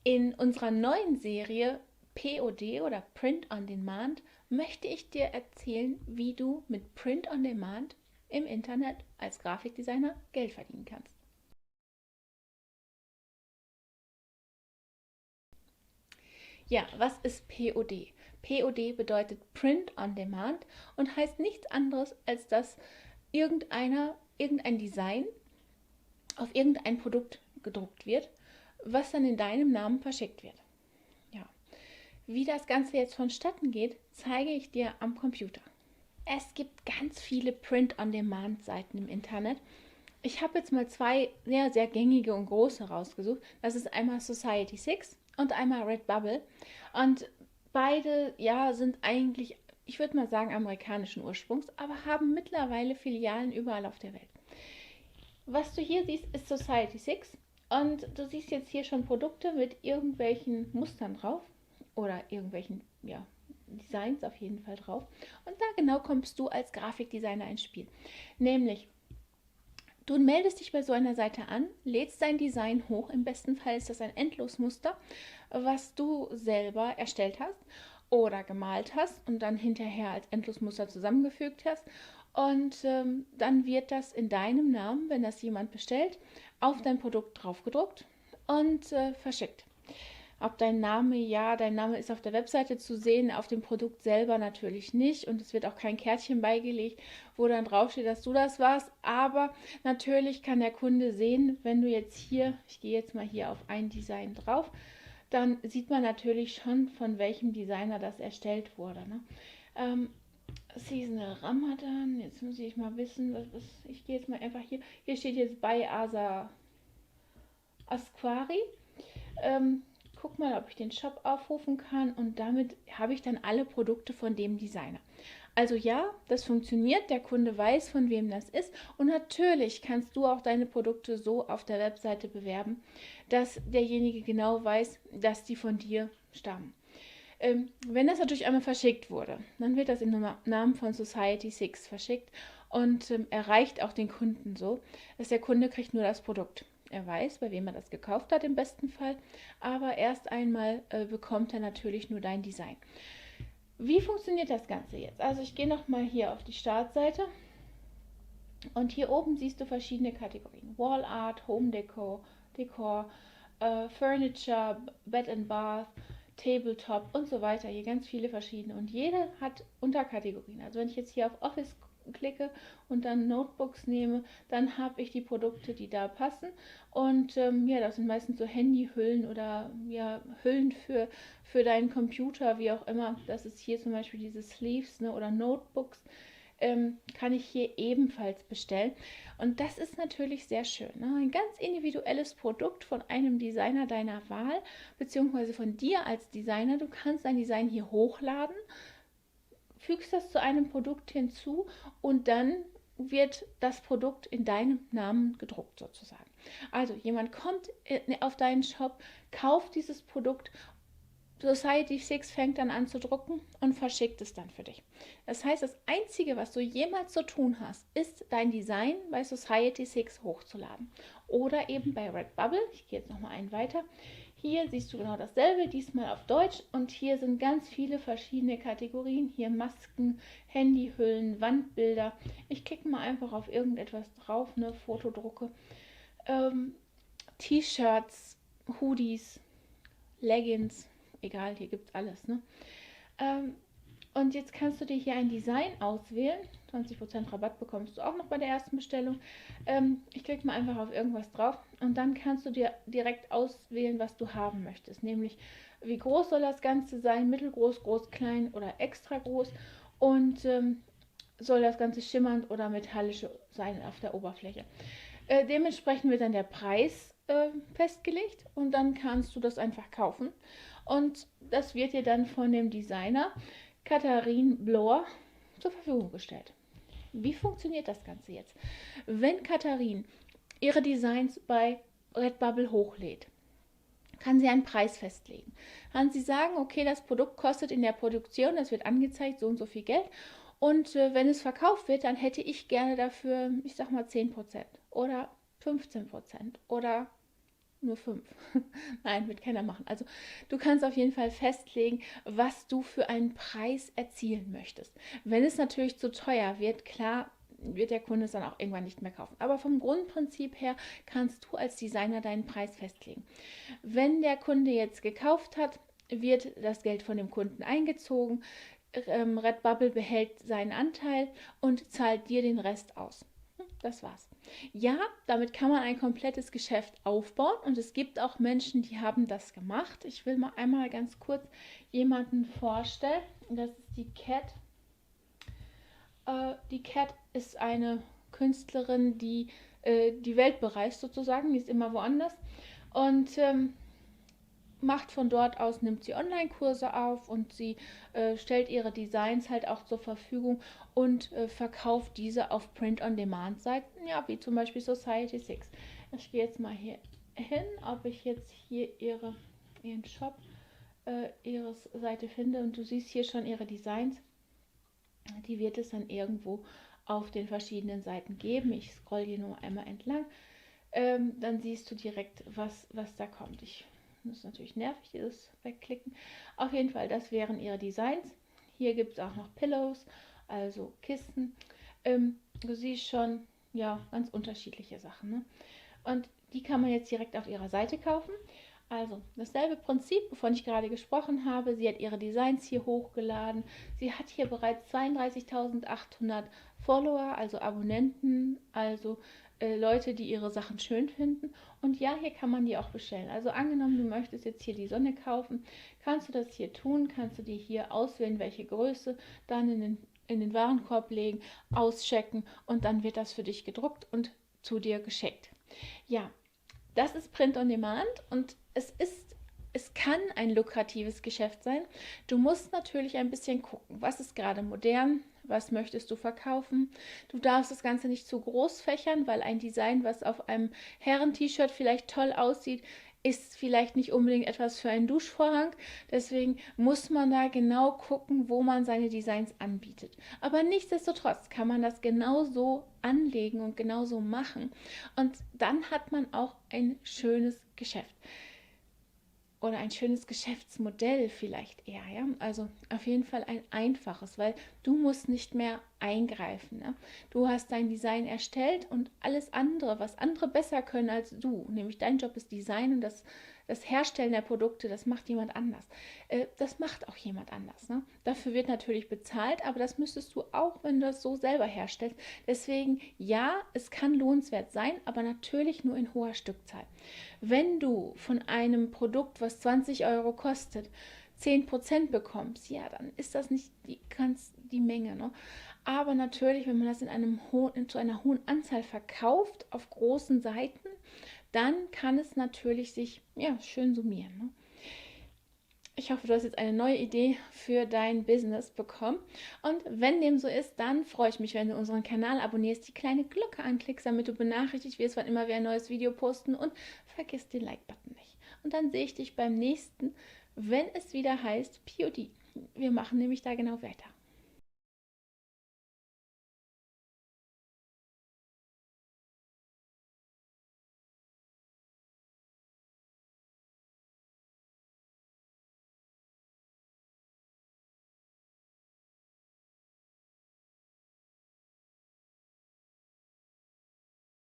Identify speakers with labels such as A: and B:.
A: In unserer neuen Serie POD oder Print on Demand möchte ich dir erzählen, wie du mit Print on Demand im Internet als Grafikdesigner Geld verdienen kannst. Ja, was ist POD? POD bedeutet Print on Demand und heißt nichts anderes, als dass irgendein Design auf irgendein Produkt gedruckt wird, was dann in deinem Namen verschickt wird. Ja. Wie das Ganze jetzt vonstatten geht, zeige ich dir am Computer. Es gibt ganz viele Print-on-Demand-Seiten im Internet. Ich habe jetzt mal zwei sehr gängige und große rausgesucht. Das ist einmal Society6 und einmal Redbubble. Und beide, ja, sind eigentlich, ich würde mal sagen, amerikanischen Ursprungs, aber haben mittlerweile Filialen überall auf der Welt. Was du hier siehst, ist Society6. Und du siehst jetzt hier schon Produkte mit irgendwelchen Mustern drauf oder irgendwelchen, ja, Designs auf jeden Fall drauf. Und da genau kommst du als Grafikdesigner ins Spiel. Nämlich, du meldest dich bei so einer Seite an, lädst dein Design hoch. Im besten Fall ist das ein Endlosmuster, was du selber erstellt hast oder gemalt hast und dann hinterher als Endlosmuster zusammengefügt hast. Und dann wird das in deinem Namen, wenn das jemand bestellt, auf dein Produkt draufgedruckt und verschickt. Ob dein Name, ja, dein Name ist auf der Webseite zu sehen, auf dem Produkt selber natürlich nicht. Und es wird auch kein Kärtchen beigelegt, wo dann draufsteht, dass du das warst. Aber natürlich kann der Kunde sehen, wenn du jetzt hier, ich gehe jetzt mal hier auf ein Design drauf, dann sieht man natürlich schon, von welchem Designer das erstellt wurde. Ne? Seasonal Ramadan, jetzt muss ich mal wissen, ich gehe jetzt mal einfach hier steht jetzt bei Asa Asquari. Guck mal, ob ich den Shop aufrufen kann und damit habe ich dann alle Produkte von dem Designer. Also ja, das funktioniert, der Kunde weiß, von wem das ist und natürlich kannst du auch deine Produkte so auf der Webseite bewerben, dass derjenige genau weiß, dass die von dir stammen. Wenn das natürlich einmal verschickt wurde, dann wird das im Namen von Society6 verschickt und erreicht auch den Kunden so, dass der Kunde kriegt nur das Produkt. Er weiß, bei wem er das gekauft hat im besten Fall, aber erst einmal bekommt er natürlich nur dein Design. Wie funktioniert das Ganze jetzt? Also ich gehe nochmal hier auf die Startseite und hier oben siehst du verschiedene Kategorien. Wall Art, Home Decor, Furniture, Bed and Bath, Tabletop und so weiter. Hier ganz viele verschiedene. Und jede hat Unterkategorien. Also wenn ich jetzt hier auf Office klicke und dann Notebooks nehme, dann habe ich die Produkte, die da passen. Und ja, das sind meistens so Handyhüllen oder ja, Hüllen für deinen Computer, wie auch immer. Das ist hier zum Beispiel diese Sleeves, ne, oder Notebooks. Kann ich hier ebenfalls bestellen. Und das ist natürlich sehr schön. Ne? Ein ganz individuelles Produkt von einem Designer deiner Wahl, beziehungsweise von dir als Designer. Du kannst dein Design hier hochladen, fügst das zu einem Produkt hinzu und dann wird das Produkt in deinem Namen gedruckt sozusagen. Also jemand kommt auf deinen Shop, kauft dieses Produkt, Society6 fängt dann an zu drucken und verschickt es dann für dich. Das heißt, das Einzige, was du jemals zu tun hast, ist dein Design bei Society6 hochzuladen. Oder eben bei Redbubble. Ich gehe jetzt nochmal einen weiter. Hier siehst du genau dasselbe, diesmal auf Deutsch. Und hier sind ganz viele verschiedene Kategorien. Hier Masken, Handyhüllen, Wandbilder. Ich klicke mal einfach auf irgendetwas drauf, ne, Fotodrucke. T-Shirts, Hoodies, Leggings, egal, hier gibt es alles. Ne? Und jetzt kannst du dir hier ein Design auswählen. 20% Rabatt bekommst du auch noch bei der ersten Bestellung. Ich klicke mal einfach auf irgendwas drauf und dann kannst du dir direkt auswählen, was du haben möchtest. Nämlich, wie groß soll das Ganze sein, mittelgroß, groß, klein oder extra groß. Und soll das Ganze schimmernd oder metallisch sein auf der Oberfläche. Dementsprechend wird dann der Preis festgelegt und dann kannst du das einfach kaufen. Und das wird dir dann von dem Designer Katharine Blohr zur Verfügung gestellt. Wie funktioniert das Ganze jetzt? Wenn Katharine ihre Designs bei Redbubble hochlädt, kann sie einen Preis festlegen. Kann sie sagen, okay, das Produkt kostet in der Produktion, das wird angezeigt, so und so viel Geld. Und wenn es verkauft wird, dann hätte ich gerne dafür, ich sag mal 10% oder 15% oder nur 5. Nein, wird keiner machen. Also du kannst auf jeden Fall festlegen, was du für einen Preis erzielen möchtest. Wenn es natürlich zu teuer wird, klar, wird der Kunde es dann auch irgendwann nicht mehr kaufen. Aber vom Grundprinzip her kannst du als Designer deinen Preis festlegen. Wenn der Kunde jetzt gekauft hat, wird das Geld von dem Kunden eingezogen. Redbubble behält seinen Anteil und zahlt dir den Rest aus. Das war's. Ja, damit kann man ein komplettes Geschäft aufbauen und es gibt auch Menschen, die haben das gemacht. Ich will mal einmal ganz kurz jemanden vorstellen. Das ist die Cat. Die Cat ist eine Künstlerin, die die Welt bereist sozusagen. Die ist immer woanders und macht von dort aus, nimmt sie Online-Kurse auf und sie stellt ihre Designs halt auch zur Verfügung und verkauft diese auf Print-on-Demand-Seiten, ja, wie zum Beispiel Society6. Ich gehe jetzt mal hier hin, ob ich jetzt hier ihren Shop, ihre Seite finde und du siehst hier schon ihre Designs. Die wird es dann irgendwo auf den verschiedenen Seiten geben. Ich scroll hier nur einmal entlang. Dann siehst du direkt, was da kommt. Das ist natürlich nervig, dieses Wegklicken. Auf jeden Fall, das wären ihre Designs. Hier gibt es auch noch Pillows, also Kisten. Du siehst schon, ja, ganz unterschiedliche Sachen. Ne? Und die kann man jetzt direkt auf ihrer Seite kaufen. Also dasselbe Prinzip, wovon ich gerade gesprochen habe. Sie hat ihre Designs hier hochgeladen. Sie hat hier bereits 32.800 Follower, also Abonnenten, also Leute, die ihre Sachen schön finden. Und ja, hier kann man die auch bestellen. Also angenommen, du möchtest jetzt hier die Sonne kaufen, kannst du das hier tun, kannst du dir hier auswählen, welche Größe, dann in den Warenkorb legen, auschecken und dann wird das für dich gedruckt und zu dir geschickt. Ja, das ist Print on Demand und es kann ein lukratives Geschäft sein. Du musst natürlich ein bisschen gucken, was ist gerade modern, was möchtest du verkaufen. Du darfst das Ganze nicht zu groß fächern, weil ein Design, was auf einem Herren-T-Shirt vielleicht toll aussieht, ist vielleicht nicht unbedingt etwas für einen Duschvorhang. Deswegen muss man da genau gucken, wo man seine Designs anbietet. Aber nichtsdestotrotz kann man das genauso anlegen und genauso machen. Und dann hat man auch ein schönes Geschäft. Oder ein schönes Geschäftsmodell vielleicht eher, ja. Also auf jeden Fall ein einfaches, weil du musst nicht mehr eingreifen. Ne? Du hast dein Design erstellt und alles andere, was andere besser können als du, nämlich dein Job ist Design und das Herstellen der Produkte, das macht jemand anders. Das macht auch jemand anders. Ne? Dafür wird natürlich bezahlt, aber das müsstest du auch, wenn du das so selber herstellst. Deswegen, ja, es kann lohnenswert sein, aber natürlich nur in hoher Stückzahl. Wenn du von einem Produkt, was 20 Euro kostet, 10% bekommst, ja, dann ist das nicht die Menge. Ne? Aber natürlich, wenn man das zu einer hohen Anzahl verkauft, auf großen Seiten, dann kann es natürlich sich schön summieren. Ne? Ich hoffe, du hast jetzt eine neue Idee für dein Business bekommen. Und wenn dem so ist, dann freue ich mich, wenn du unseren Kanal abonnierst, die kleine Glocke anklickst, damit du benachrichtigt wirst, wann immer wir ein neues Video posten und vergiss den Like-Button nicht. Und dann sehe ich dich beim nächsten, wenn es wieder heißt POD. Wir machen nämlich da genau weiter.